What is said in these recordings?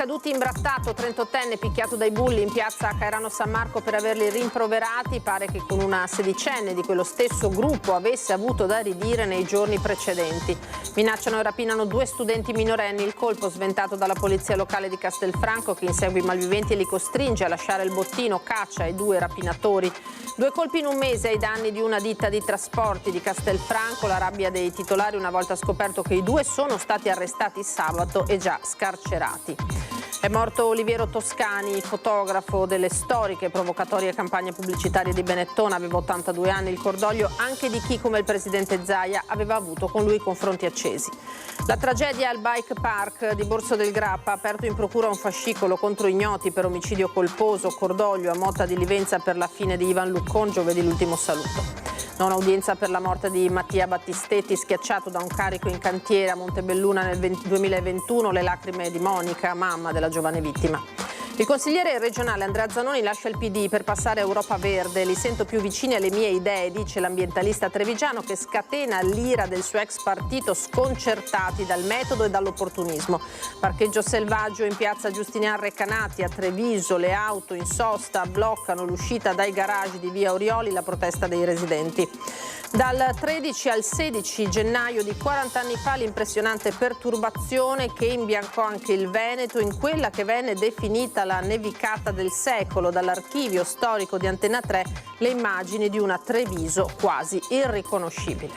caduti imbrattato, 38enne picchiato dai bulli in piazza Cairano San Marco per averli rimproverati. Pare che con una sedicenne di quello stesso gruppo avesse avuto da ridire nei giorni precedenti. Minacciano e rapinano 2 studenti minorenni. Il colpo sventato dalla polizia locale di Castelfranco, che insegue i malviventi e li costringe a lasciare il bottino, caccia i 2 rapinatori. 2 colpi in un mese ai danni di una ditta di trasporti di Castelfranco. La rabbia dei titolari una volta scoperto che i 2 sono stati arrestati sabato e già scarcerati. È morto Oliviero Toscani, fotografo delle storiche provocatorie campagne pubblicitarie di Benetton. Aveva 82 anni. Il cordoglio anche di chi, come il presidente Zaia, aveva avuto con lui confronti accesi. La tragedia al Bike Park di Borso del Grappa. Ha aperto in procura un fascicolo contro ignoti per omicidio colposo. Cordoglio a Motta di Livenza per la fine di Ivan Luccon. Giovedì l'ultimo saluto. Non udienza per la morte di Mattia Battistetti, schiacciato da un carico in cantiere a Montebelluna nel 2021. Le lacrime di Monica, mamma della giovane vittima. Il consigliere regionale Andrea Zanoni lascia il PD per passare a Europa Verde. Li sento più vicini alle mie idee, dice l'ambientalista trevigiano, che scatena l'ira del suo ex partito, sconcertati dal metodo e dall'opportunismo. Parcheggio selvaggio in piazza Giustinian Recanati a Treviso. Le auto in sosta bloccano l'uscita dai garage di via Orioli, la protesta dei residenti. Dal 13 al 16 gennaio di 40 anni fa l'impressionante perturbazione che imbiancò anche il Veneto in quella che venne definita la nevicata del secolo. Dall'archivio storico di Antena 3 le immagini di una Treviso quasi irriconoscibile.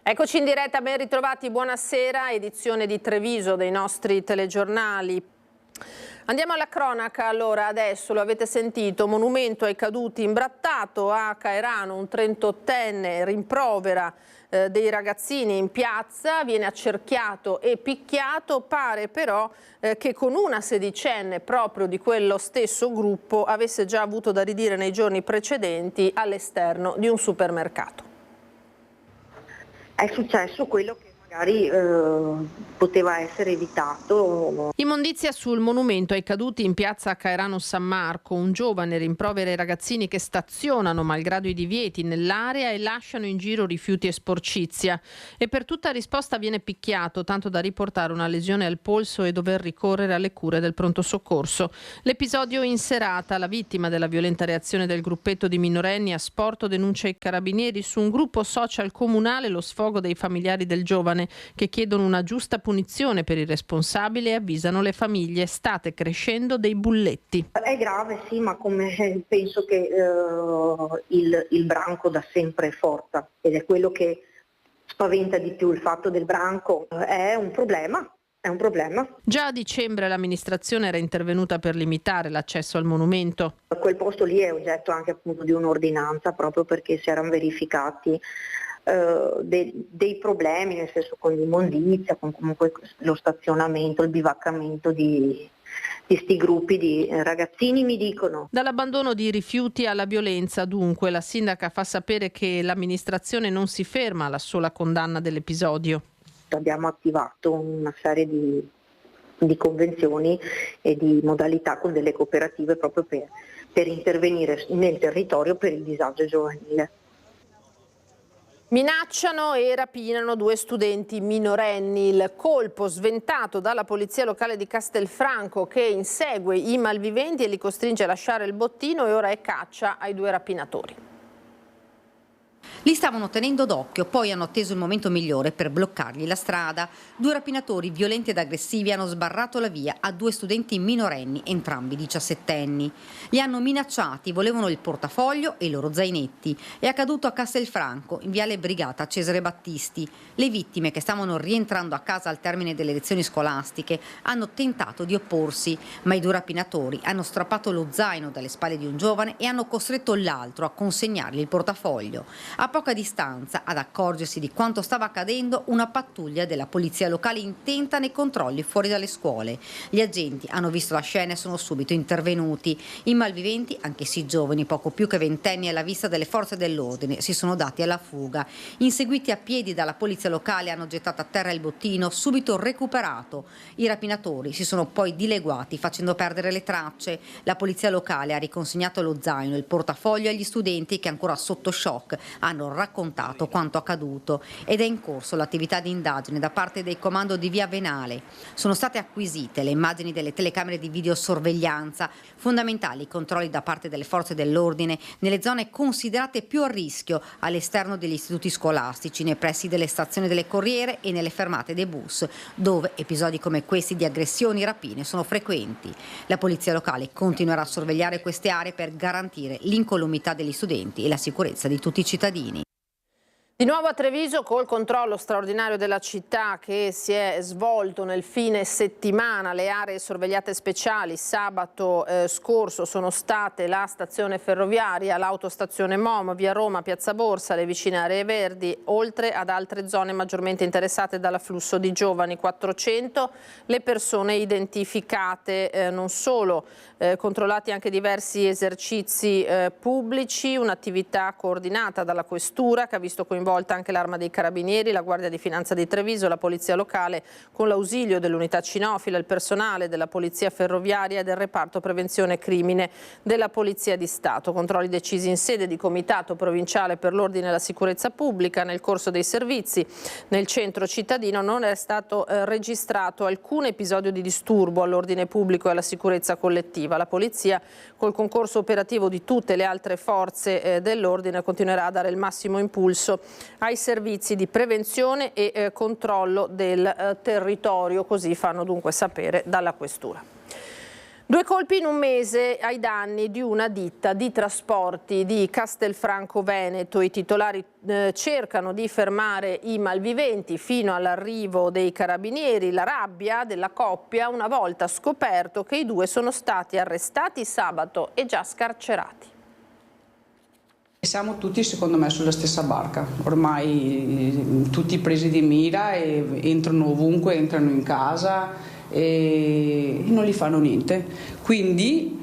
Eccoci in diretta, ben ritrovati, buonasera, edizione di Treviso dei nostri telegiornali. Andiamo alla cronaca, allora adesso lo avete sentito, monumento ai caduti imbrattato a Cairano, un 38enne rimprovera dei ragazzini in piazza, viene accerchiato e picchiato. Pare però che con una sedicenne proprio di quello stesso gruppo avesse già avuto da ridire nei giorni precedenti all'esterno di un supermercato. È successo quello che magari poteva essere evitato. Immondizia sul monumento ai caduti in piazza Cairano San Marco. Un giovane rimprovera i ragazzini che stazionano malgrado i divieti nell'area e lasciano in giro rifiuti e sporcizia. E per tutta risposta viene picchiato, tanto da riportare una lesione al polso e dover ricorrere alle cure del pronto soccorso. L'episodio in serata. La vittima della violenta reazione del gruppetto di minorenni a Sporto denuncia i carabinieri su un gruppo social comunale lo sfogo dei familiari del giovane, che chiedono una giusta punizione per il responsabile e avvisano le famiglie: state crescendo dei bulletti. È grave, sì, ma come penso che il branco da sempre è forte, ed è quello che spaventa di più. Il fatto del branco è un problema. È un problema. Già a dicembre l'amministrazione era intervenuta per limitare l'accesso al monumento. Quel posto lì è oggetto anche appunto di un'ordinanza, proprio perché si erano verificati dei problemi, nel senso con l'immondizia, con comunque lo stazionamento, il bivaccamento di sti gruppi di ragazzini, mi dicono. Dall'abbandono di rifiuti alla violenza, dunque, la sindaca fa sapere che l'amministrazione non si ferma alla sola condanna dell'episodio. Abbiamo attivato una serie di convenzioni e di modalità con delle cooperative proprio per intervenire nel territorio per il disagio giovanile. Minacciano e rapinano 2 studenti minorenni. Il colpo sventato dalla polizia locale di Castelfranco, che insegue i malviventi e li costringe a lasciare il bottino, e ora è caccia ai 2 rapinatori. Li stavano tenendo d'occhio, poi hanno atteso il momento migliore per bloccargli la strada. 2 rapinatori violenti ed aggressivi hanno sbarrato la via a 2 studenti minorenni, entrambi 17enni. Li hanno minacciati, volevano il portafoglio e i loro zainetti. È accaduto a Castelfranco, in viale Brigata Cesare Battisti. Le vittime, che stavano rientrando a casa al termine delle lezioni scolastiche, hanno tentato di opporsi, ma i 2 rapinatori hanno strappato lo zaino dalle spalle di un giovane e hanno costretto l'altro a consegnargli il portafoglio. A poca distanza, ad accorgersi di quanto stava accadendo, una pattuglia della polizia locale intenta nei controlli fuori dalle scuole. Gli agenti hanno visto la scena e sono subito intervenuti. I malviventi, anch'essi giovani, poco più che ventenni, alla vista delle forze dell'ordine, si sono dati alla fuga. Inseguiti a piedi dalla polizia locale, hanno gettato a terra il bottino, subito recuperato. I rapinatori si sono poi dileguati, facendo perdere le tracce. La polizia locale ha riconsegnato lo zaino e il portafoglio agli studenti, che, ancora sotto shock, hanno hanno raccontato quanto accaduto ed è in corso l'attività di indagine da parte del comando di Via Venale. Sono state acquisite le immagini delle telecamere di videosorveglianza, fondamentali i controlli da parte delle forze dell'ordine nelle zone considerate più a rischio all'esterno degli istituti scolastici, nei pressi delle stazioni delle corriere e nelle fermate dei bus, dove episodi come questi di aggressioni e rapine sono frequenti. La polizia locale continuerà a sorvegliare queste aree per garantire l'incolumità degli studenti e la sicurezza di tutti i cittadini. Di nuovo a Treviso col controllo straordinario della città che si è svolto nel fine settimana. Le aree sorvegliate speciali sabato scorso sono state la stazione ferroviaria, l'autostazione Mom, via Roma, piazza Borsa, le vicine aree verdi, oltre ad altre zone maggiormente interessate dall'afflusso di giovani. 400 le persone identificate, non solo, controllati anche diversi esercizi pubblici, un'attività coordinata dalla Questura che ha visto coinvolta anche l'Arma dei Carabinieri, la Guardia di Finanza di Treviso, la Polizia Locale con l'ausilio dell'unità cinofila, il personale della Polizia Ferroviaria e del reparto Prevenzione Crimine della Polizia di Stato. Controlli decisi in sede di Comitato Provinciale per l'Ordine e la Sicurezza Pubblica. Nel corso dei servizi nel centro cittadino non è stato registrato alcun episodio di disturbo all'ordine pubblico e alla sicurezza collettiva. La Polizia, col concorso operativo di tutte le altre forze dell'ordine, continuerà a dare il massimo impulso ai servizi di prevenzione e controllo del territorio, così fanno dunque sapere dalla Questura. 2 colpi in un mese ai danni di una ditta di trasporti di Castelfranco Veneto. I titolari cercano di fermare i malviventi fino all'arrivo dei carabinieri. La rabbia della coppia una volta scoperto che i 2 sono stati arrestati sabato e già scarcerati. Siamo tutti, secondo me, sulla stessa barca, ormai tutti presi di mira e entrano ovunque, entrano in casa e non gli fanno niente. Quindi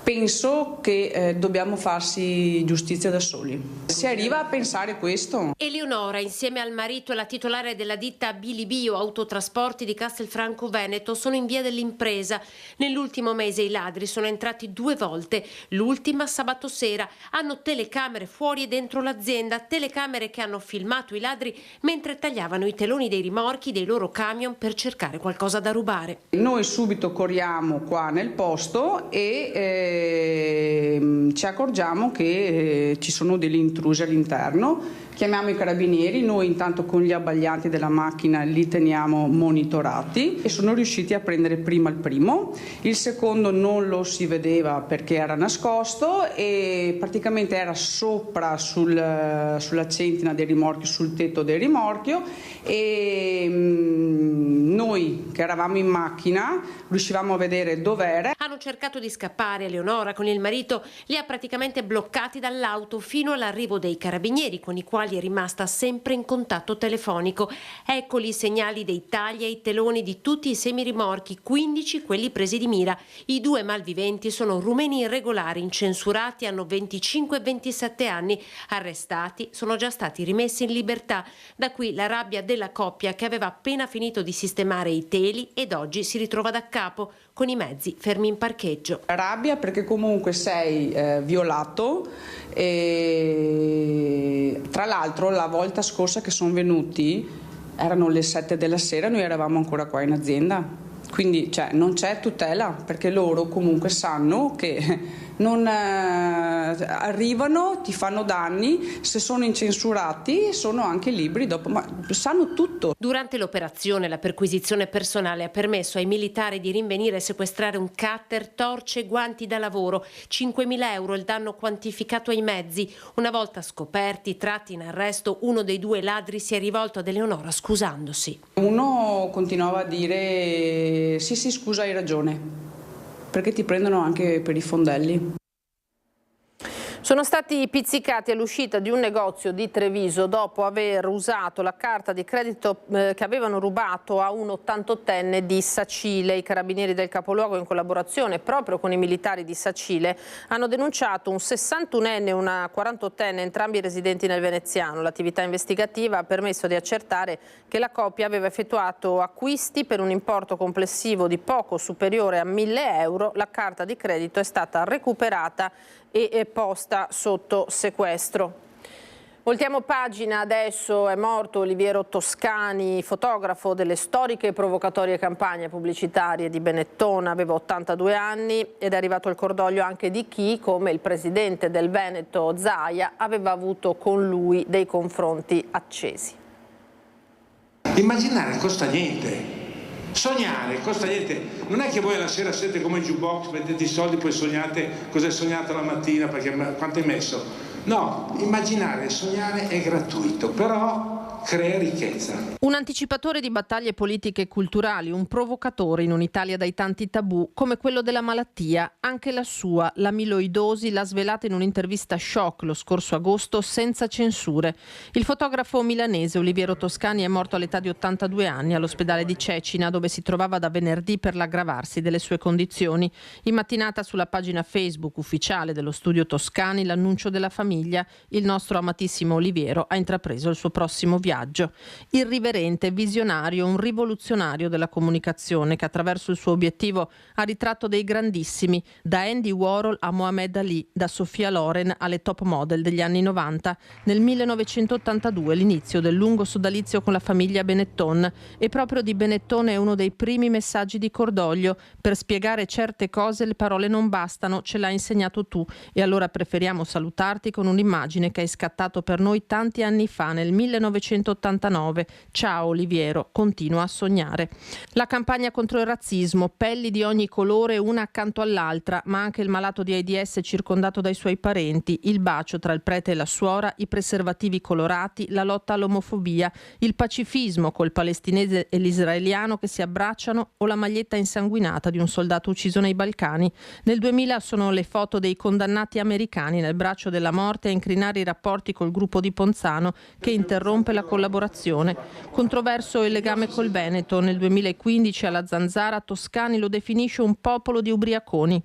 penso che dobbiamo farsi giustizia da soli. Si arriva a pensare questo. Eleonora, insieme al marito e la titolare della ditta Bilibio Autotrasporti di Castelfranco Veneto, sono in via dell'Impresa. Nell'ultimo mese i ladri sono entrati 2 volte, l'ultima sabato sera. Hanno telecamere fuori e dentro l'azienda, telecamere che hanno filmato i ladri mentre tagliavano i teloni dei rimorchi dei loro camion per cercare qualcosa da rubare. Noi subito corriamo qua nel posto e ci accorgiamo che ci sono degli intrusi all'interno. Chiamiamo i carabinieri, noi intanto con gli abbaglianti della macchina li teniamo monitorati e sono riusciti a prendere prima il primo. Il secondo non lo si vedeva perché era nascosto e praticamente era sopra sulla centina dei rimorchi, sul tetto del rimorchio, e noi che eravamo in macchina riuscivamo a vedere dov'era. Hanno cercato di scappare. Eleonora con il marito li ha praticamente bloccati dall'auto fino all'arrivo dei carabinieri, con i quali è rimasta sempre in contatto telefonico. Eccoli i segnali dei tagli ai teloni di tutti i semirimorchi, 15 quelli presi di mira. I 2 malviventi sono rumeni irregolari, incensurati, hanno 25 e 27 anni. Arrestati, sono già stati rimessi in libertà. Da qui la rabbia della coppia che aveva appena finito di sistemare i teli ed oggi si ritrova da capo con i mezzi fermi in parcheggio. Rabbia perché comunque sei violato e tra l'altro la volta scorsa che sono venuti erano le 7 della sera, noi eravamo ancora qua in azienda, quindi non c'è tutela perché loro comunque sanno che non arrivano, ti fanno danni, se sono incensurati sono anche liberi dopo, ma sanno tutto. Durante l'operazione la perquisizione personale ha permesso ai militari di rinvenire e sequestrare un cutter, torce e guanti da lavoro. 5.000 euro il danno quantificato ai mezzi. Una volta scoperti, tratti in arresto, uno dei 2 ladri si è rivolto ad Eleonora scusandosi. Uno continuava a dire sì scusa hai ragione, perché ti prendono anche per i fondelli. Sono stati pizzicati all'uscita di un negozio di Treviso dopo aver usato la carta di credito che avevano rubato a un 88enne di Sacile. I carabinieri del capoluogo, in collaborazione proprio con i militari di Sacile, hanno denunciato un 61enne e una 48enne, entrambi residenti nel Veneziano. L'attività investigativa ha permesso di accertare che la coppia aveva effettuato acquisti per un importo complessivo di poco superiore a 1.000 euro. La carta di credito è stata recuperata e posta sotto sequestro. Voltiamo pagina adesso, è morto Oliviero Toscani, fotografo delle storiche e provocatorie campagne pubblicitarie di Benetton, aveva 82 anni ed è arrivato il cordoglio anche di chi, come il presidente del Veneto Zaia, aveva avuto con lui dei confronti accesi. Immaginare costa niente. Sognare costa niente, non è che voi alla sera siete come il jukebox, mettete i soldi, poi sognate cosa hai sognato la mattina, perché quanto hai messo. No, immaginare e sognare è gratuito, però crea ricchezza. Un anticipatore di battaglie politiche e culturali, un provocatore in un'Italia dai tanti tabù, come quello della malattia. Anche la sua, l'amiloidosi, l'ha svelata in un'intervista shock lo scorso agosto senza censure. Il fotografo milanese Oliviero Toscani è morto all'età di 82 anni all'ospedale di Cecina, dove si trovava da venerdì per l'aggravarsi delle sue condizioni. In mattinata sulla pagina Facebook ufficiale dello studio Toscani l'annuncio della famiglia. Il nostro amatissimo Oliviero ha intrapreso il suo prossimo viaggio. Irriverente, visionario, un rivoluzionario della comunicazione che attraverso il suo obiettivo ha ritratto dei grandissimi, da Andy Warhol a Mohamed Ali, da Sofia Loren alle top model degli anni 90. Nel 1982 l'inizio del lungo sodalizio con la famiglia Benetton, e proprio di Benetton è uno dei primi messaggi di cordoglio. Per spiegare certe cose le parole non bastano, ce l'hai insegnato tu, e allora preferiamo salutarti con un'immagine che hai scattato per noi tanti anni fa, nel 1989. Ciao Oliviero, continua a sognare. La campagna contro il razzismo, pelli di ogni colore una accanto all'altra, ma anche il malato di AIDS circondato dai suoi parenti, il bacio tra il prete e la suora, i preservativi colorati, la lotta all'omofobia, il pacifismo col palestinese e l'israeliano che si abbracciano, o la maglietta insanguinata di un soldato ucciso nei Balcani. Nel 2000 sono le foto dei condannati americani nel braccio della morte a incrinare i rapporti col gruppo di Ponzano che interrompe la collaborazione. Controverso il legame col Veneto. Nel 2015 alla Zanzara Toscani lo definisce un popolo di ubriaconi.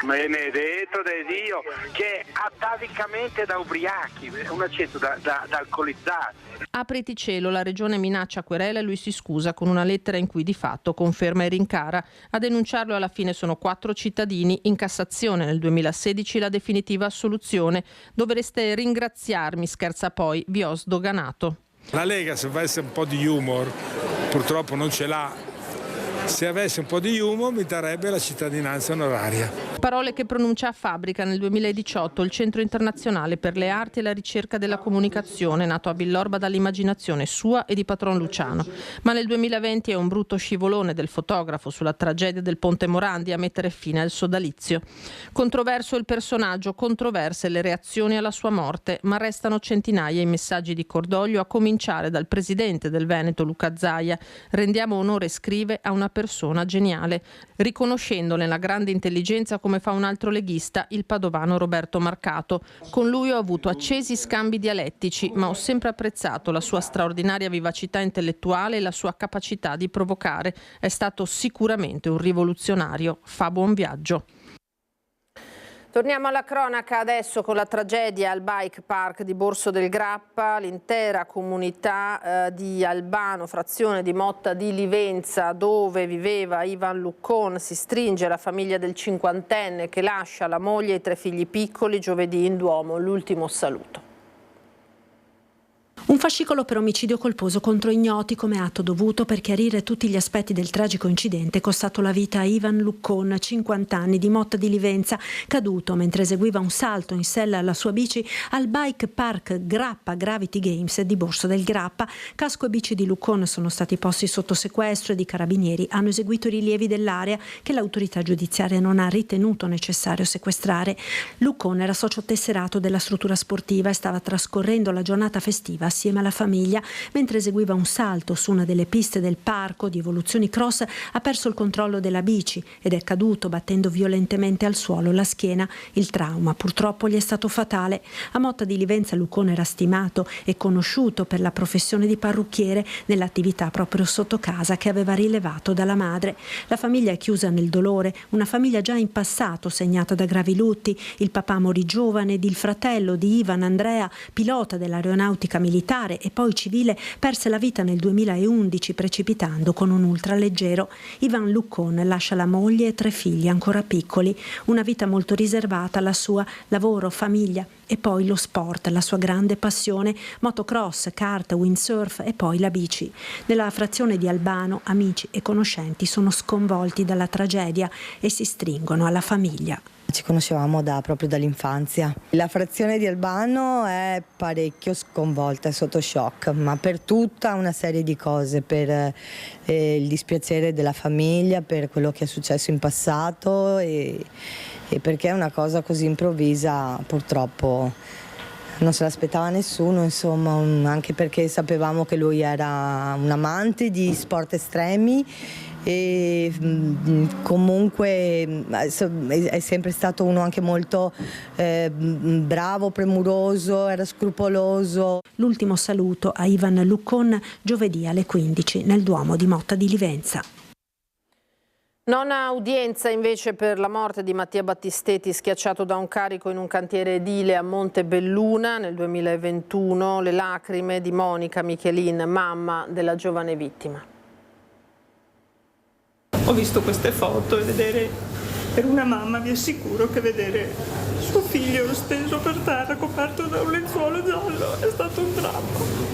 Benedetto de Dio, che è atavicamente da ubriachi, un accento da alcolizzati. Apriti cielo, la regione minaccia querela e lui si scusa con una lettera in cui di fatto conferma e rincara. A denunciarlo alla fine sono 4 cittadini. In Cassazione nel 2016 la definitiva assoluzione. Dovreste ringraziarmi, scherza poi, vi ho sdoganato. La Lega, se avesse un po' di humor, purtroppo non ce l'ha. Se avesse un po' di humor mi darebbe la cittadinanza onoraria. Parole che pronuncia a Fabbrica nel 2018, il Centro Internazionale per le Arti e la Ricerca della Comunicazione, nato a Villorba dall'immaginazione sua e di Patron Luciano. Ma nel 2020 è un brutto scivolone del fotografo sulla tragedia del Ponte Morandi a mettere fine al sodalizio. Controverso il personaggio, controverse le reazioni alla sua morte, ma restano centinaia i messaggi di cordoglio, a cominciare dal presidente del Veneto Luca Zaia. Rendiamo onore, scrive, a una persona geniale, riconoscendone la grande intelligenza come fa un altro leghista, il padovano Roberto Marcato. Con lui ho avuto accesi scambi dialettici, ma ho sempre apprezzato la sua straordinaria vivacità intellettuale e la sua capacità di provocare. È stato sicuramente un rivoluzionario. Fa buon viaggio. Torniamo alla cronaca adesso con la tragedia al bike park di Borso del Grappa. L'intera comunità di Albano, frazione di Motta di Livenza, dove viveva Ivan Luccon, si stringe alla famiglia del cinquantenne che lascia la moglie e i 3 figli piccoli giovedì in Duomo. L'ultimo saluto. Un fascicolo per omicidio colposo contro ignoti come atto dovuto per chiarire tutti gli aspetti del tragico incidente costato la vita a Ivan Luccon, 50 anni, di Motta di Livenza, caduto mentre eseguiva un salto in sella alla sua bici al bike park Grappa Gravity Games di Borso del Grappa. Casco e bici di Luccon sono stati posti sotto sequestro ed i carabinieri hanno eseguito i rilievi dell'area che l'autorità giudiziaria non ha ritenuto necessario sequestrare. Luccon era socio tesserato della struttura sportiva e stava trascorrendo la giornata festiva assieme alla famiglia. Mentre eseguiva un salto su una delle piste del parco di Evoluzioni Cross ha perso il controllo della bici ed è caduto battendo violentemente al suolo la schiena. Il trauma purtroppo gli è stato fatale. A Motta di Livenza Luccon era stimato e conosciuto per la professione di parrucchiere, nell'attività proprio sotto casa che aveva rilevato dalla madre. La famiglia è chiusa nel dolore, una famiglia già in passato segnata da gravi lutti. Il papà morì giovane ed il fratello di Ivan, Andrea, pilota dell'aeronautica militare e poi civile, perse la vita nel 2011 precipitando con un ultraleggero. Ivan Luccon lascia la moglie e 3 figli ancora piccoli, una vita molto riservata alla sua, lavoro, famiglia e poi lo sport, la sua grande passione, motocross, kart, windsurf e poi la bici. Nella frazione di Albano amici e conoscenti sono sconvolti dalla tragedia e si stringono alla famiglia. Ci conoscevamo proprio dall'infanzia. La frazione di Albano è parecchio sconvolta, è sotto shock, ma per tutta una serie di cose, per il dispiacere della famiglia, per quello che è successo in passato e perché è una cosa così improvvisa, purtroppo non se l'aspettava nessuno, insomma, anche perché sapevamo che lui era un amante di sport estremi e comunque è sempre stato uno anche molto bravo, premuroso, era scrupoloso. L'ultimo saluto a Ivan Luccon giovedì alle 15 nel Duomo di Motta di Livenza. Nona udienza invece per la morte di Mattia Battistetti, schiacciato da un carico in un cantiere edile a Montebelluna nel 2021. Le lacrime di Monica Michelin, mamma della giovane vittima. Ho visto queste foto e vedere, per una mamma vi assicuro che vedere suo figlio steso per terra coperto da un lenzuolo giallo è stato un dramma.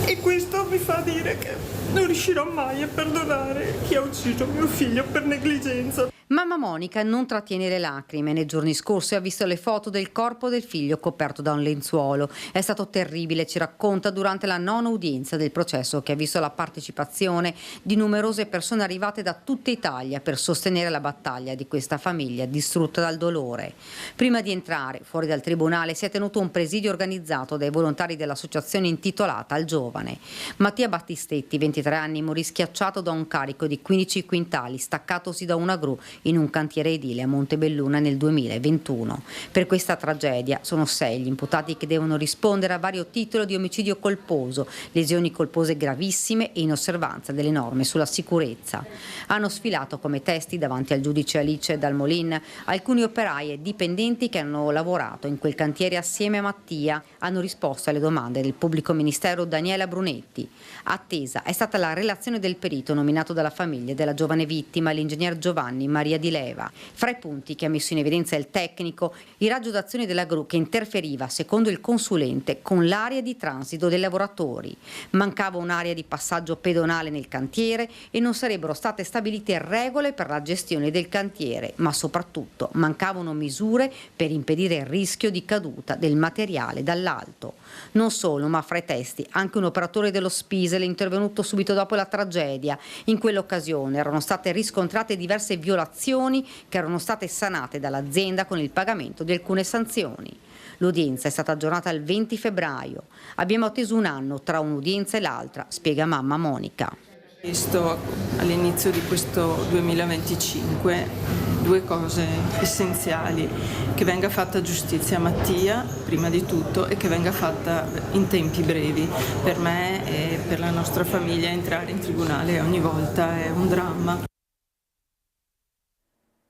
E questo mi fa dire che non riuscirò mai a perdonare chi ha ucciso mio figlio per negligenza. Mamma Monica non trattiene le lacrime. Nei giorni scorsi ha visto le foto del corpo del figlio coperto da un lenzuolo. È stato terribile, ci racconta, durante la nona udienza del processo che ha visto la partecipazione di numerose persone arrivate da tutta Italia per sostenere la battaglia di questa famiglia distrutta dal dolore. Prima di entrare fuori dal tribunale si è tenuto un presidio organizzato dai volontari dell'associazione intitolata al giovane. Mattia Battistetti, 23 anni, morì schiacciato da un carico di 15 quintali staccatosi da una gru in un cantiere edile a Montebelluna nel 2021. Per questa tragedia sono 6 gli imputati che devono rispondere a vario titolo di omicidio colposo, lesioni colpose gravissime e inosservanza delle norme sulla sicurezza. Hanno sfilato come testi davanti al giudice Alice Dalmolin alcuni operai e dipendenti che hanno lavorato in quel cantiere assieme a Mattia. Hanno risposto alle domande del pubblico ministero Daniela Brunetti. Attesa è stata la relazione del perito nominato dalla famiglia della giovane vittima, l'ingegner Giovanni Maria Di Leva. Fra i punti che ha messo in evidenza il tecnico, il raggio d'azione della gru che interferiva, secondo il consulente, con l'area di transito dei lavoratori. Mancava un'area di passaggio pedonale nel cantiere e non sarebbero state stabilite regole per la gestione del cantiere, ma soprattutto mancavano misure per impedire il rischio di caduta del materiale dall'alto. Non solo, ma fra i testi anche un operatore dello Spisel è intervenuto subito dopo la tragedia. In quell'occasione erano state riscontrate diverse violazioni che erano state sanate dall'azienda con il pagamento di alcune sanzioni. L'udienza è stata aggiornata il 20 febbraio. Abbiamo atteso un anno tra un'udienza e l'altra, spiega mamma Monica. Visto all'inizio di questo 2025 due cose essenziali: che venga fatta giustizia a Mattia prima di tutto e che venga fatta in tempi brevi. Per me e per la nostra famiglia entrare in tribunale ogni volta è un dramma.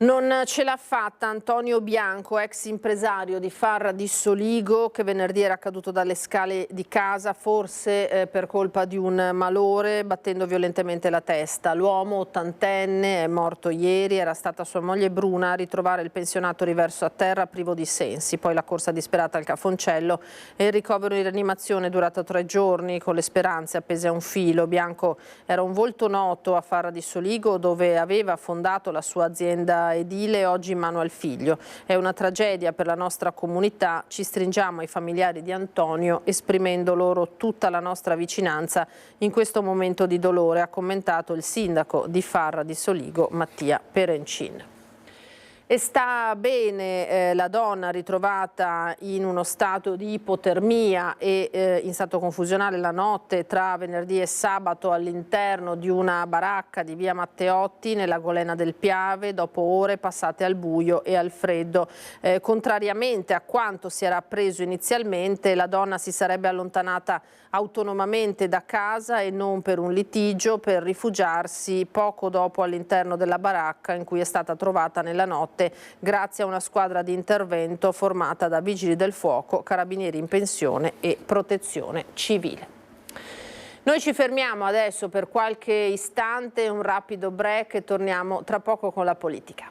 Non ce l'ha fatta Antonio Bianco, ex impresario di Farra di Soligo, che venerdì era caduto dalle scale di casa, forse per colpa di un malore, battendo violentemente la testa. L'uomo, ottantenne, è morto ieri, era stata sua moglie Bruna a ritrovare il pensionato riverso a terra privo di sensi. Poi la corsa disperata al Cafoncello e il ricovero in rianimazione durato 3 giorni con le speranze appese a un filo. Bianco era un volto noto a Farra di Soligo, dove aveva fondato la sua azienda edile, oggi in mano al figlio. È una tragedia per la nostra comunità, ci stringiamo ai familiari di Antonio esprimendo loro tutta la nostra vicinanza in questo momento di dolore, ha commentato il sindaco di Farra di Soligo Mattia Perencin. E sta bene la donna ritrovata in uno stato di ipotermia e in stato confusionale la notte tra venerdì e sabato all'interno di una baracca di via Matteotti nella Golena del Piave, dopo ore passate al buio e al freddo. Contrariamente a quanto si era appreso inizialmente, la donna si sarebbe allontanata autonomamente da casa e non per un litigio, per rifugiarsi poco dopo all'interno della baracca in cui è stata trovata nella notte grazie a una squadra di intervento formata da vigili del fuoco, carabinieri in pensione e protezione civile. Noi ci fermiamo adesso per qualche istante, un rapido break e torniamo tra poco con la politica.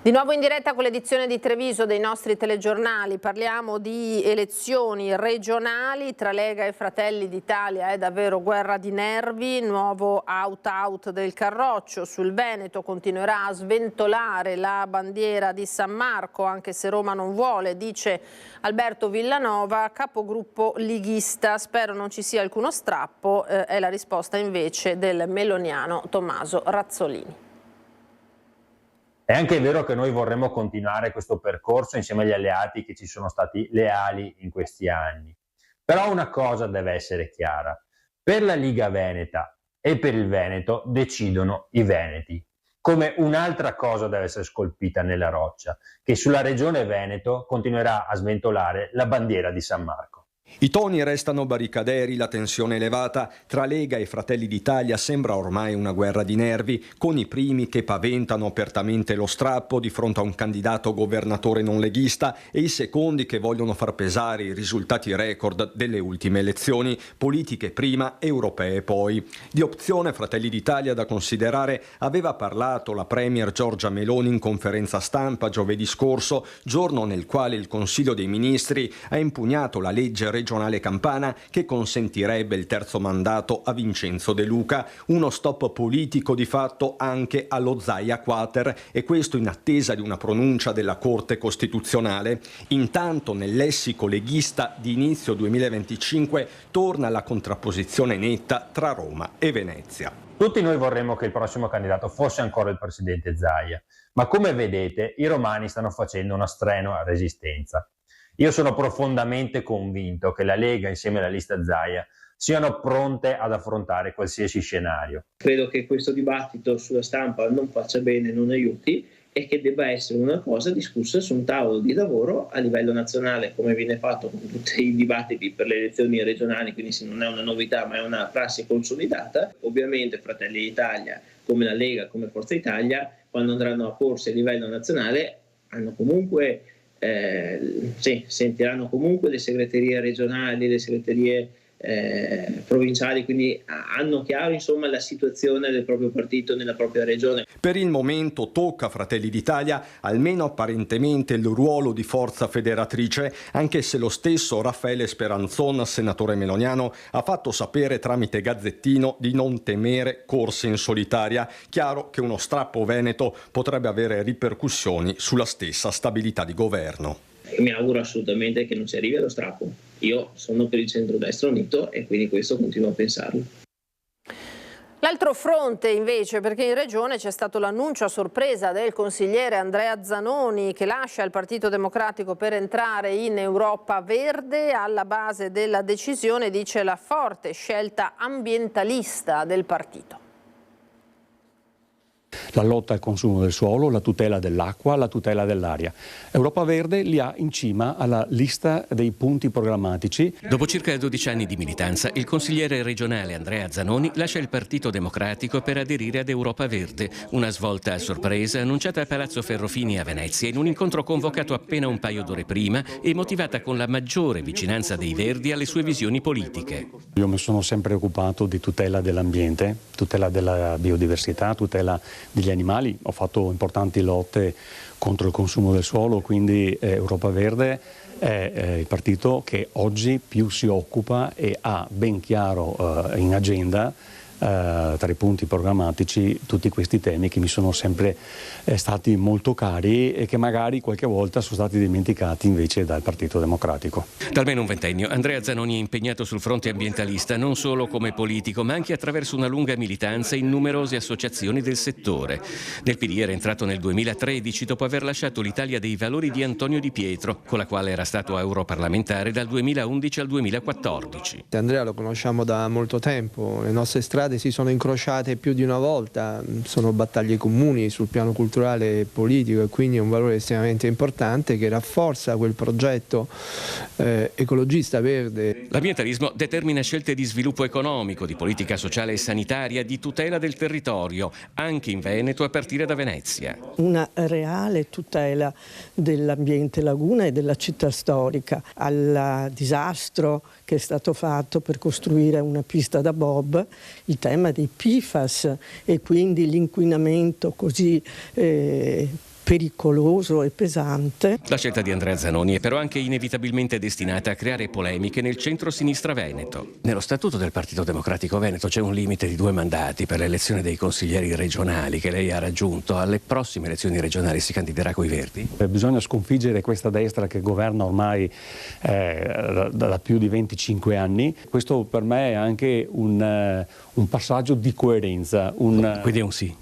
Di nuovo in diretta con l'edizione di Treviso dei nostri telegiornali, parliamo di elezioni regionali tra Lega e Fratelli d'Italia, è davvero guerra di nervi, nuovo out del Carroccio, sul Veneto continuerà a sventolare la bandiera di San Marco, anche se Roma non vuole, dice Alberto Villanova, capogruppo lighista, spero non ci sia alcuno strappo, è la risposta invece del meloniano Tommaso Razzolini. È anche vero che noi vorremmo continuare questo percorso insieme agli alleati che ci sono stati leali in questi anni. Però una cosa deve essere chiara. Per la Liga Veneta e per il Veneto decidono i veneti. Come un'altra cosa deve essere scolpita nella roccia, che sulla regione Veneto continuerà a sventolare la bandiera di San Marco. I toni restano barricaderi, la tensione elevata tra Lega e Fratelli d'Italia sembra ormai una guerra di nervi, con i primi che paventano apertamente lo strappo di fronte a un candidato governatore non leghista e i secondi che vogliono far pesare i risultati record delle ultime elezioni, politiche prima, europee poi. Di opzione Fratelli d'Italia da considerare aveva parlato la premier Giorgia Meloni in conferenza stampa giovedì scorso, giorno nel quale il Consiglio dei Ministri ha impugnato la legge regionale campana che consentirebbe il terzo mandato a Vincenzo De Luca, uno stop politico di fatto anche allo Zaia Quater, e questo in attesa di una pronuncia della Corte Costituzionale. Intanto nel lessico leghista di inizio 2025 torna la contrapposizione netta tra Roma e Venezia. Tutti noi vorremmo che il prossimo candidato fosse ancora il presidente Zaia, ma come vedete i romani stanno facendo una strenua resistenza. Io sono profondamente convinto che la Lega insieme alla lista Zaia siano pronte ad affrontare qualsiasi scenario. Credo che questo dibattito sulla stampa non faccia bene, non aiuti, e che debba essere una cosa discussa su un tavolo di lavoro a livello nazionale, come viene fatto con tutti i dibattiti per le elezioni regionali, quindi non è una novità ma è una prassi consolidata. Ovviamente Fratelli d'Italia, come la Lega, come Forza Italia, quando andranno a porsi a livello nazionale hanno comunque sentiranno comunque le segreterie regionali, le segreterie provinciali, quindi hanno chiaro insomma la situazione del proprio partito nella propria regione. Per il momento tocca a Fratelli d'Italia almeno apparentemente il ruolo di forza federatrice, anche se lo stesso Raffaele Speranzon, senatore meloniano, ha fatto sapere tramite Gazzettino di non temere corse in solitaria. Chiaro che uno strappo veneto potrebbe avere ripercussioni sulla stessa stabilità di governo. Mi auguro assolutamente che non si arrivi allo strappo. Io sono per il centrodestra unito e quindi questo continuo a pensarlo. L'altro fronte invece, perché in Regione c'è stato l'annuncio a sorpresa del consigliere Andrea Zanoni che lascia il Partito Democratico per entrare in Europa Verde. Alla base della decisione, dice, la forte scelta ambientalista del partito. La lotta al consumo del suolo, la tutela dell'acqua, la tutela dell'aria. Europa Verde li ha in cima alla lista dei punti programmatici. Dopo circa 12 anni di militanza, il consigliere regionale Andrea Zanoni lascia il Partito Democratico per aderire ad Europa Verde, una svolta a sorpresa annunciata a Palazzo Ferrofini a Venezia in un incontro convocato appena un paio d'ore prima e motivata con la maggiore vicinanza dei Verdi alle sue visioni politiche. Io mi sono sempre occupato di tutela dell'ambiente, tutela della biodiversità, tutela degli animali, ho fatto importanti lotte contro il consumo del suolo, quindi Europa Verde è il partito che oggi più si occupa e ha ben chiaro in agenda tra i punti programmatici tutti questi temi che mi sono sempre stati molto cari e che magari qualche volta sono stati dimenticati invece dal Partito Democratico. Da almeno un ventennio Andrea Zanoni è impegnato sul fronte ambientalista non solo come politico ma anche attraverso una lunga militanza in numerose associazioni del settore. Nel PD era entrato nel 2013 dopo aver lasciato l'Italia dei Valori di Antonio Di Pietro, con la quale era stato europarlamentare dal 2011 al 2014. Andrea lo conosciamo da molto tempo, le nostre strade si sono incrociate più di una volta, sono battaglie comuni sul piano culturale e politico e quindi è un valore estremamente importante che rafforza quel progetto ecologista verde. L'ambientalismo determina scelte di sviluppo economico, di politica sociale e sanitaria, di tutela del territorio, anche in Veneto a partire da Venezia. Una reale tutela dell'ambiente laguna e della città storica, al disastro che è stato fatto per costruire una pista da bob, il tema dei PFAS e quindi l'inquinamento così pericoloso e pesante. La scelta di Andrea Zanoni è però anche inevitabilmente destinata a creare polemiche nel centro-sinistra veneto. Nello statuto del Partito Democratico Veneto c'è un limite di 2 mandati per l'elezione dei consiglieri regionali che lei ha raggiunto. Alle prossime elezioni regionali si candiderà coi Verdi? Bisogna sconfiggere questa destra che governa ormai da più di 25 anni. Questo per me è anche un passaggio di coerenza. Quindi è un sì?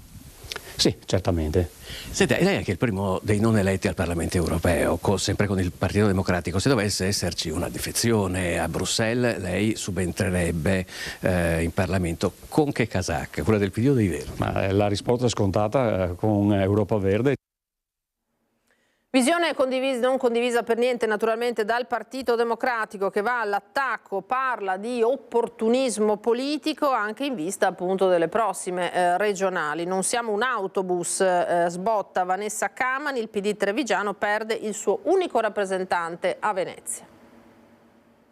Sì, certamente. Senta, lei è anche il primo dei non eletti al Parlamento europeo, sempre con il Partito Democratico. Se dovesse esserci una defezione a Bruxelles, lei subentrerebbe in Parlamento. Con che casacca? Quella del PD o dei Verdi? Ma la risposta è scontata con Europa Verde. Visione non condivisa per niente naturalmente dal Partito Democratico, che va all'attacco, parla di opportunismo politico anche in vista appunto delle prossime regionali. Non siamo un autobus, sbotta Vanessa Camani, il PD trevigiano perde il suo unico rappresentante a Venezia.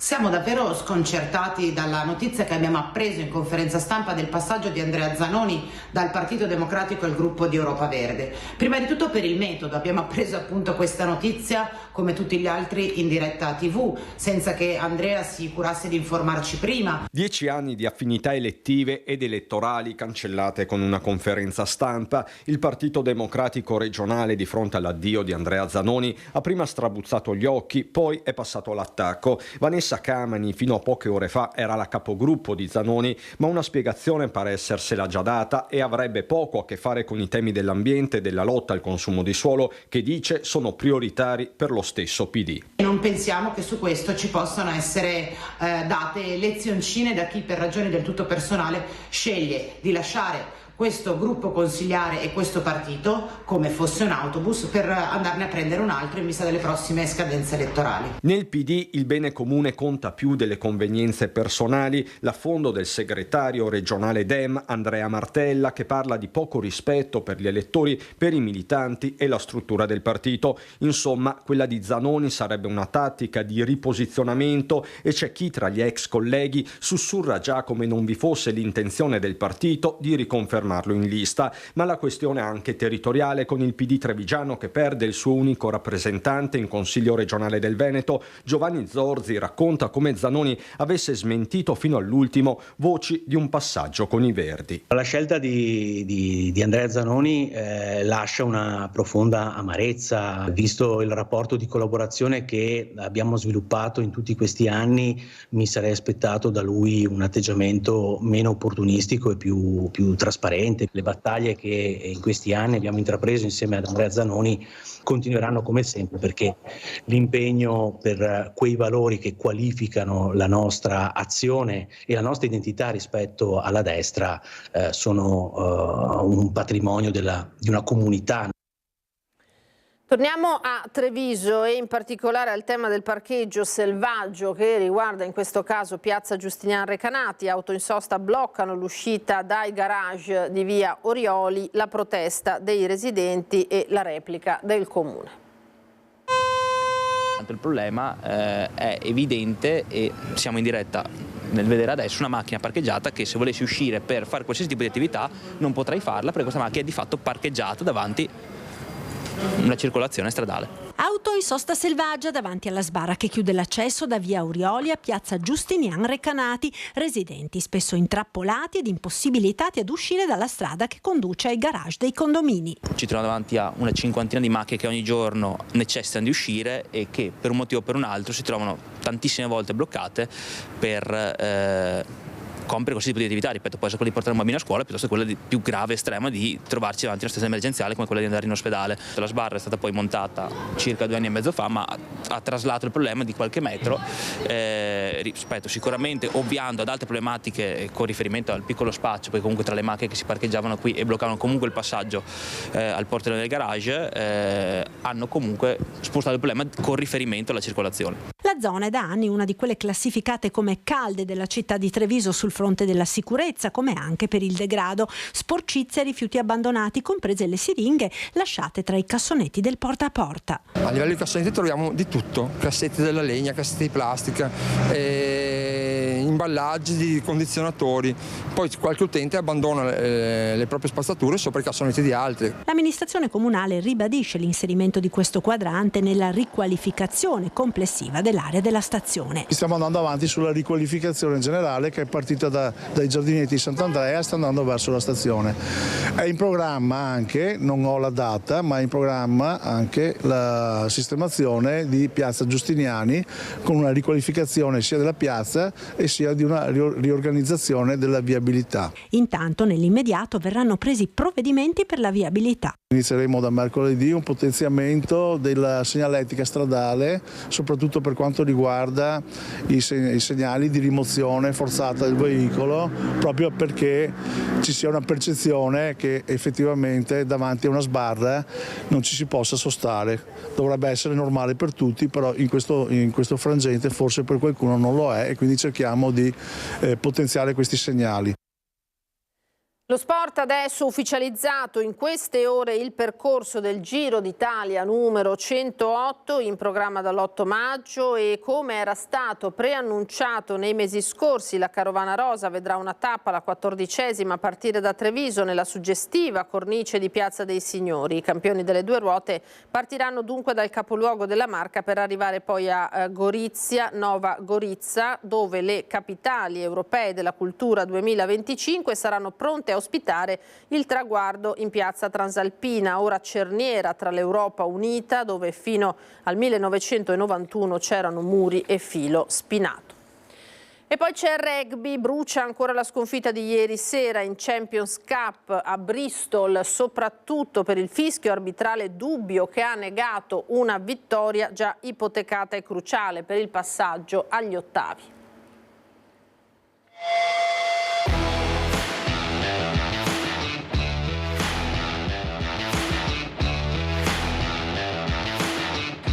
Siamo davvero sconcertati dalla notizia che abbiamo appreso in conferenza stampa del passaggio di Andrea Zanoni dal Partito Democratico al gruppo di Europa Verde. Prima di tutto per il metodo, abbiamo appreso appunto questa notizia come tutti gli altri in diretta TV, senza che Andrea si curasse di informarci prima. 10 anni di affinità elettive ed elettorali cancellate con una conferenza stampa. Il Partito Democratico regionale, di fronte all'addio di Andrea Zanoni, ha prima strabuzzato gli occhi, poi è passato all'attacco. Vanessa Camani fino a poche ore fa era la capogruppo di Zanoni, ma una spiegazione pare essersela già data e avrebbe poco a che fare con i temi dell'ambiente e della lotta al consumo di suolo, che dice sono prioritari per lo stesso PD. Non pensiamo che su questo ci possano essere date lezioncine da chi per ragioni del tutto personale sceglie di lasciare questo gruppo consigliare e questo partito come fosse un autobus per andarne a prendere un altro in vista delle prossime scadenze elettorali. Nel PD il bene comune conta più delle convenienze personali. L'affondo del segretario regionale Dem, Andrea Martella, che parla di poco rispetto per gli elettori, per i militanti e la struttura del partito. Insomma, quella di Zanoni sarebbe una tattica di riposizionamento e c'è chi tra gli ex colleghi sussurra già come non vi fosse l'intenzione del partito di riconfermare in lista, ma la questione è anche territoriale, con il PD trevigiano che perde il suo unico rappresentante in Consiglio regionale del Veneto. Giovanni Zorzi racconta come Zanoni avesse smentito fino all'ultimo voci di un passaggio con i Verdi. La scelta di Andrea Zanoni lascia una profonda amarezza, visto il rapporto di collaborazione che abbiamo sviluppato in tutti questi anni. Mi sarei aspettato da lui un atteggiamento meno opportunistico e più trasparente. Le battaglie che in questi anni abbiamo intrapreso insieme ad Andrea Zanoni continueranno come sempre, perché l'impegno per quei valori che qualificano la nostra azione e la nostra identità rispetto alla destra sono un patrimonio di una comunità. Torniamo a Treviso e in particolare al tema del parcheggio selvaggio che riguarda in questo caso piazza Giustinian Recanati. Auto in sosta bloccano l'uscita dai garage di via Orioli, la protesta dei residenti e la replica del comune. Il problema è evidente e siamo in diretta nel vedere adesso una macchina parcheggiata che, se volessi uscire per fare qualsiasi tipo di attività, non potrei farla perché questa macchina è di fatto parcheggiata davanti una circolazione stradale. Auto in sosta selvaggia davanti alla sbarra che chiude l'accesso da via Orioli a piazza Giustinian Recanati. Residenti spesso intrappolati ed impossibilitati ad uscire dalla strada che conduce ai garage dei condomini. Ci troviamo davanti a una cinquantina di macchine che ogni giorno necessitano di uscire e che per un motivo o per un altro si trovano tantissime volte bloccate per compiere qualsiasi tipo di attività, ripeto, può essere quella di portare un bambino a scuola piuttosto che quella più grave, estrema, di trovarci davanti a una situazione emergenziale come quella di andare in ospedale. La sbarra è stata poi montata circa 2 anni e mezzo fa, ma ha traslato il problema di qualche metro, ripeto, sicuramente ovviando ad altre problematiche con riferimento al piccolo spazio, poi comunque tra le macchine che si parcheggiavano qui e bloccavano comunque il passaggio al portone del garage, hanno comunque spostato il problema con riferimento alla circolazione. La zona è da anni una di quelle classificate come calde della città di Treviso sul fronte della sicurezza, come anche per il degrado. Sporcizie e rifiuti abbandonati, comprese le siringhe lasciate tra i cassonetti del porta a porta. A livello di cassonetti troviamo di tutto, cassetti della legna, cassetti di plastica, in imballaggi, di condizionatori. Poi qualche utente abbandona le proprie spazzature sopra i cassonetti di altri. L'amministrazione comunale ribadisce l'inserimento di questo quadrante nella riqualificazione complessiva dell'area della stazione. Stiamo andando avanti sulla riqualificazione generale che è partita dai giardinetti di Sant'Andrea e sta andando verso la stazione. È in programma anche, non ho la data, ma è in programma anche la sistemazione di Piazza Giustiniani con una riqualificazione sia della piazza e sia di una riorganizzazione della viabilità. Intanto nell'immediato verranno presi provvedimenti per la viabilità. Inizieremo da mercoledì un potenziamento della segnaletica stradale, soprattutto per quanto riguarda i segnali di rimozione forzata del veicolo, proprio perché ci sia una percezione che effettivamente davanti a una sbarra non ci si possa sostare. Dovrebbe essere normale per tutti, però in questo frangente forse per qualcuno non lo è e quindi cerchiamo di potenziare questi segnali. Lo sport adesso ufficializzato in queste ore il percorso del Giro d'Italia numero 108 in programma dall'8 maggio e come era stato preannunciato nei mesi scorsi la Carovana Rosa vedrà una tappa, la 14ª, a partire da Treviso nella suggestiva cornice di Piazza dei Signori. I campioni delle due ruote partiranno dunque dal capoluogo della Marca per arrivare poi a Gorizia, Nova Gorizia, dove le capitali europee della cultura 2025 saranno pronte a ospitare il traguardo in piazza Transalpina, ora cerniera tra l'Europa unita, dove fino al 1991 c'erano muri e filo spinato. E poi c'è il rugby, brucia ancora la sconfitta di ieri sera in Champions Cup a Bristol, soprattutto per il fischio arbitrale dubbio che ha negato una vittoria già ipotecata e cruciale per il passaggio agli ottavi.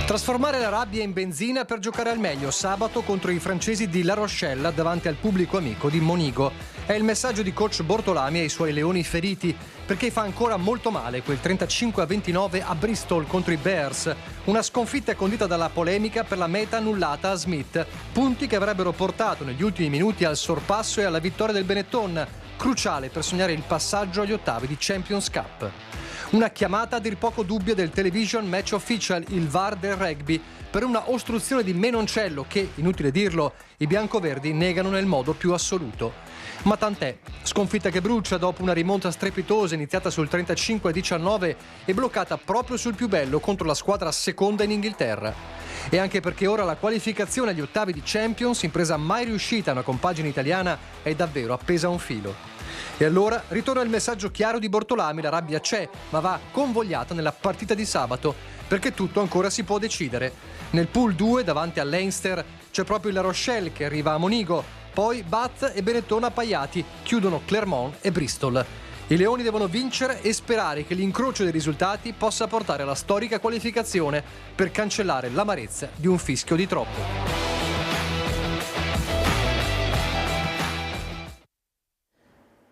Trasformare la rabbia in benzina per giocare al meglio sabato contro i francesi di La Rochelle davanti al pubblico amico di Monigo. È il messaggio di coach Bortolami ai suoi leoni feriti, perché fa ancora molto male quel 35-29 a Bristol contro i Bears. Una sconfitta condita dalla polemica per la meta annullata a Smith. Punti che avrebbero portato negli ultimi minuti al sorpasso e alla vittoria del Benetton, cruciale per sognare il passaggio agli ottavi di Champions Cup. Una chiamata a dir poco dubbia del Television Match Official, il VAR del rugby, per una ostruzione di Menoncello che, inutile dirlo, i biancoverdi negano nel modo più assoluto. Ma tant'è, sconfitta che brucia dopo una rimonta strepitosa iniziata sul 35-19 e bloccata proprio sul più bello contro la squadra seconda in Inghilterra. E anche perché ora la qualificazione agli ottavi di Champions, impresa mai riuscita a una compagine italiana, è davvero appesa a un filo. E allora ritorna il messaggio chiaro di Bortolami: la rabbia c'è, ma va convogliata nella partita di sabato, perché tutto ancora si può decidere. Nel pool 2 davanti al Leinster c'è proprio il La Rochelle che arriva a Monigo, poi Bath e Benetton appaiati chiudono Clermont e Bristol. I leoni devono vincere e sperare che l'incrocio dei risultati possa portare alla storica qualificazione per cancellare l'amarezza di un fischio di troppo.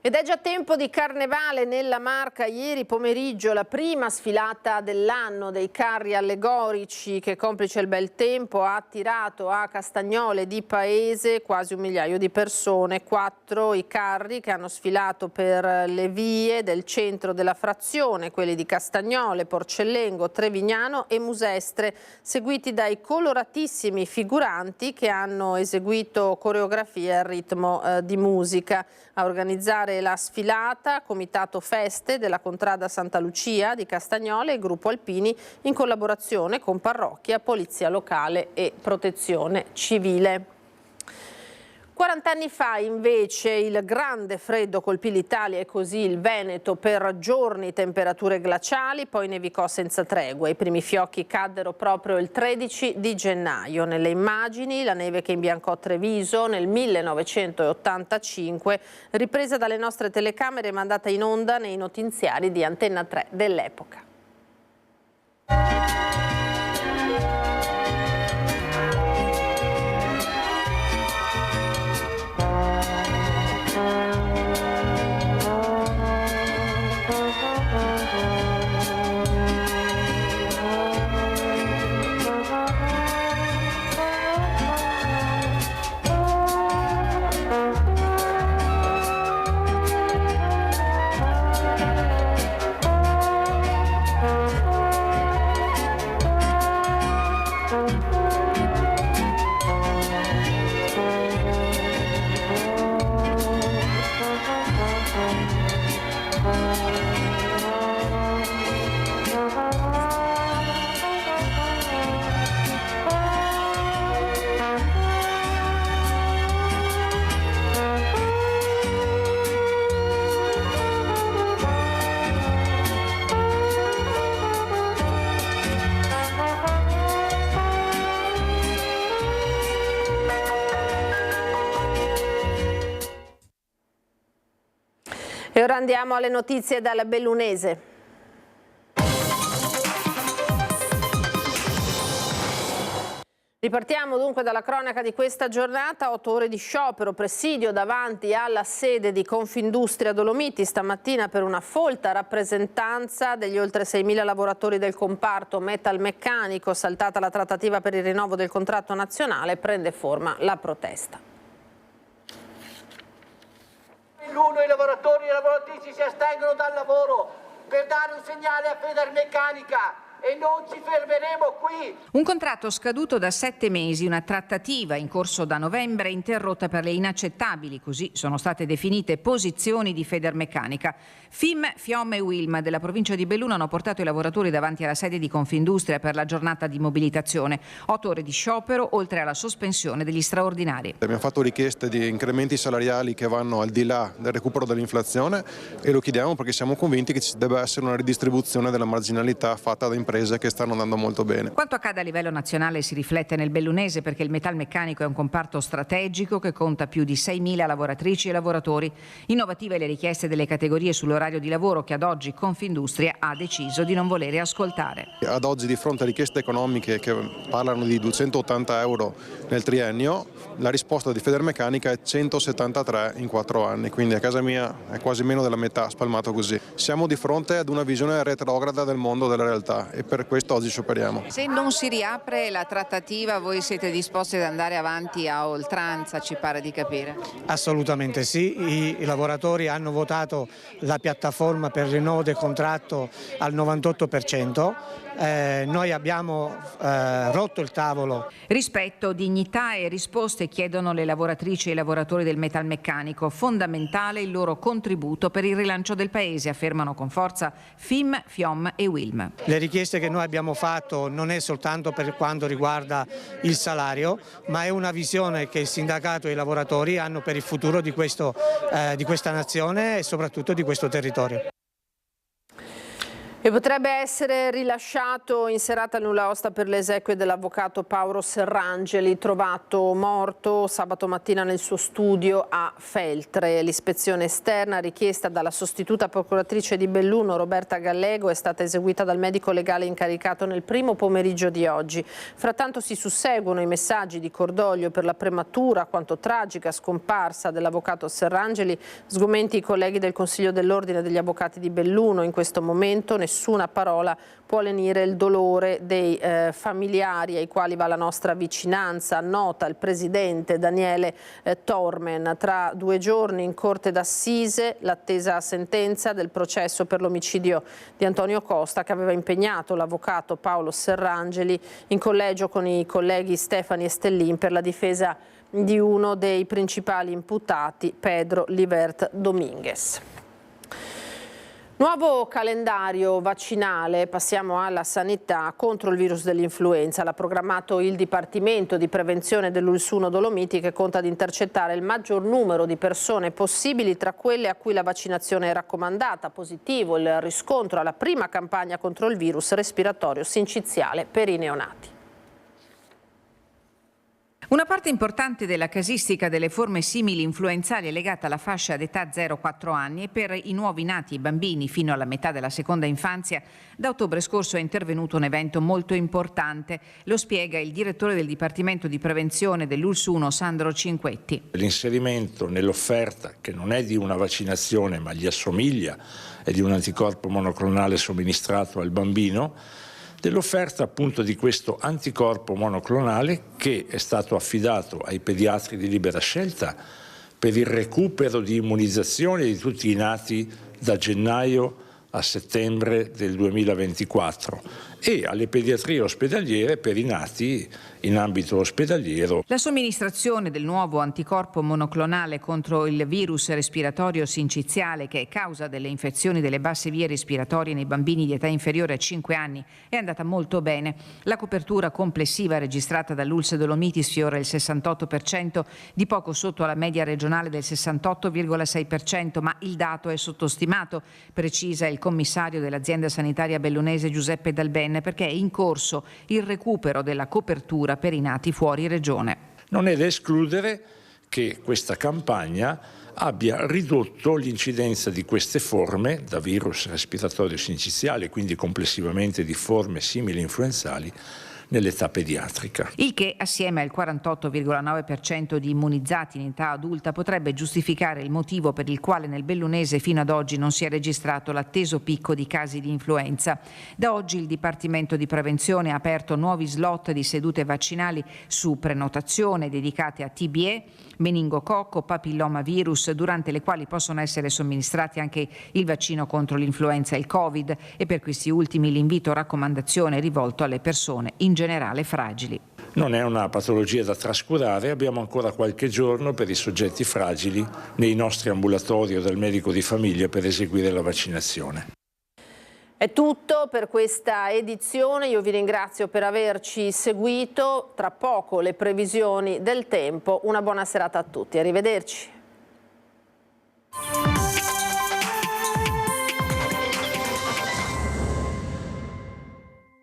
Ed è già tempo di carnevale nella Marca. Ieri pomeriggio la prima sfilata dell'anno dei carri allegorici che, complice il bel tempo, ha attirato a Castagnole di Paese quasi 1 migliaio di persone. 4 i carri che hanno sfilato per le vie del centro della frazione, quelli di Castagnole, Porcellengo, Trevignano e Musestre, seguiti dai coloratissimi figuranti che hanno eseguito coreografie al ritmo di musica. A organizzare la sfilata Comitato Feste della Contrada Santa Lucia di Castagnole e Gruppo Alpini in collaborazione con parrocchia, polizia locale e protezione civile. 40 anni fa invece il grande freddo colpì l'Italia e così il Veneto per giorni, temperature glaciali, poi nevicò senza tregua. I primi fiocchi caddero proprio il 13 di gennaio. Nelle immagini la neve che imbiancò Treviso nel 1985, ripresa dalle nostre telecamere e mandata in onda nei notiziari di Antenna 3 dell'epoca. E ora andiamo alle notizie dal Bellunese. Ripartiamo dunque dalla cronaca di questa giornata. 8 ore di sciopero, presidio davanti alla sede di Confindustria Dolomiti stamattina per una folta rappresentanza degli oltre 6.000 lavoratori del comparto metalmeccanico. Saltata la trattativa per il rinnovo del contratto nazionale, prende forma la protesta. I lavoratori e le lavoratrici si astengono dal lavoro per dare un segnale a Federmeccanica e non ci fermeremo qui. Un contratto scaduto da 7 mesi, una trattativa in corso da novembre interrotta per le inaccettabili, così sono state definite, posizioni di Federmeccanica. FIM, FIOM e UILM della provincia di Belluno hanno portato i lavoratori davanti alla sede di Confindustria per la giornata di mobilitazione. 8 ore di sciopero, oltre alla sospensione degli straordinari. Abbiamo fatto richieste di incrementi salariali che vanno al di là del recupero dell'inflazione e lo chiediamo perché siamo convinti che ci debba essere una ridistribuzione della marginalità fatta da imprese che stanno andando molto bene. Quanto accade a livello nazionale si riflette nel Bellunese perché il metalmeccanico è un comparto strategico che conta più di 6.000 lavoratrici e lavoratori. Innovative le richieste delle categorie sull'orario di lavoro che ad oggi Confindustria ha deciso di non volere ascoltare. Ad oggi, di fronte a richieste economiche che parlano di 280 euro nel triennio, la risposta di Federmeccanica è 173 in 4 anni, quindi a casa mia è quasi meno della metà, spalmato così. Siamo di fronte ad una visione retrograda del mondo della realtà e per questo oggi scioperiamo. Se non si riapre la trattativa, voi siete disposti ad andare avanti a oltranza, ci pare di capire? Assolutamente sì, i lavoratori hanno votato la piattaforma per il rinnovo del contratto al 98%. Noi abbiamo rotto il tavolo. Rispetto, dignità e risposte chiedono le lavoratrici e i lavoratori del metalmeccanico. Fondamentale il loro contributo per il rilancio del paese, affermano con forza FIM, FIOM e UILM. Le richieste che noi abbiamo fatto non è soltanto per quanto riguarda il salario, ma è una visione che il sindacato e i lavoratori hanno per il futuro di questa nazione e soprattutto di questo territorio. E potrebbe essere rilasciato in serata il nulla osta per le esequie dell'avvocato Paolo Serrangeli, trovato morto sabato mattina nel suo studio a Feltre. L'ispezione esterna richiesta dalla sostituta procuratrice di Belluno Roberta Gallego è stata eseguita dal medico legale incaricato nel primo pomeriggio di oggi. Frattanto si susseguono i messaggi di cordoglio per la prematura quanto tragica scomparsa dell'avvocato Serrangeli. Sgomenti i colleghi del Consiglio dell'Ordine degli Avvocati di Belluno. In questo momento nessuna parola può lenire il dolore dei familiari ai quali va la nostra vicinanza, nota il presidente Daniele Tormen. Tra 2 giorni in Corte d'Assise l'attesa sentenza del processo per l'omicidio di Antonio Costa, che aveva impegnato l'avvocato Paolo Serrangeli in collegio con i colleghi Stefani e Stellin per la difesa di uno dei principali imputati, Pedro Livert Dominguez. Nuovo calendario vaccinale, passiamo alla sanità contro il virus dell'influenza. L'ha programmato il Dipartimento di Prevenzione dell'Ulsuno Dolomiti, che conta di intercettare il maggior numero di persone possibili tra quelle a cui la vaccinazione è raccomandata. Positivo il riscontro alla prima campagna contro il virus respiratorio sinciziale per i neonati. Una parte importante della casistica delle forme simili influenzali è legata alla fascia d'età 0-4 anni e per i nuovi nati e bambini fino alla metà della seconda infanzia da ottobre scorso è intervenuto un evento molto importante. Lo spiega il direttore del Dipartimento di Prevenzione dell'Ulsuno, Sandro Cinquetti. L'inserimento nell'offerta, che non è di una vaccinazione ma gli assomiglia, è di un anticorpo monoclonale somministrato al bambino, dell'offerta appunto di questo anticorpo monoclonale che è stato affidato ai pediatri di libera scelta per il recupero di immunizzazione di tutti i nati da gennaio a settembre del 2024 e alle pediatrie ospedaliere per i nati in ambito ospedaliero. La somministrazione del nuovo anticorpo monoclonale contro il virus respiratorio sinciziale, che è causa delle infezioni delle basse vie respiratorie nei bambini di età inferiore a 5 anni, è andata molto bene. La copertura complessiva registrata dall'ULSS Dolomiti sfiora il 68%, di poco sotto alla media regionale del 68,6%, ma il dato è sottostimato, precisa il commissario dell'azienda sanitaria bellunese Giuseppe Dalben, perché è in corso il recupero della copertura per i nati fuori regione. Non è da escludere che questa campagna abbia ridotto l'incidenza di queste forme da virus respiratorio sinciziale, quindi complessivamente di forme simili influenzali, nell'età pediatrica. Il che, assieme al 48,9% di immunizzati in età adulta, potrebbe giustificare il motivo per il quale nel bellunese fino ad oggi non si è registrato l'atteso picco di casi di influenza. Da oggi il Dipartimento di Prevenzione ha aperto nuovi slot di sedute vaccinali su prenotazione dedicate a TBE, meningococco, papillomavirus, durante le quali possono essere somministrati anche il vaccino contro l'influenza e il Covid, e per questi ultimi l'invito raccomandazione è rivolto alle persone in generale fragili. Non è una patologia da trascurare, abbiamo ancora qualche giorno per i soggetti fragili nei nostri ambulatori o dal medico di famiglia per eseguire la vaccinazione. È tutto per questa edizione, io vi ringrazio per averci seguito, tra poco le previsioni del tempo, una buona serata a tutti, arrivederci.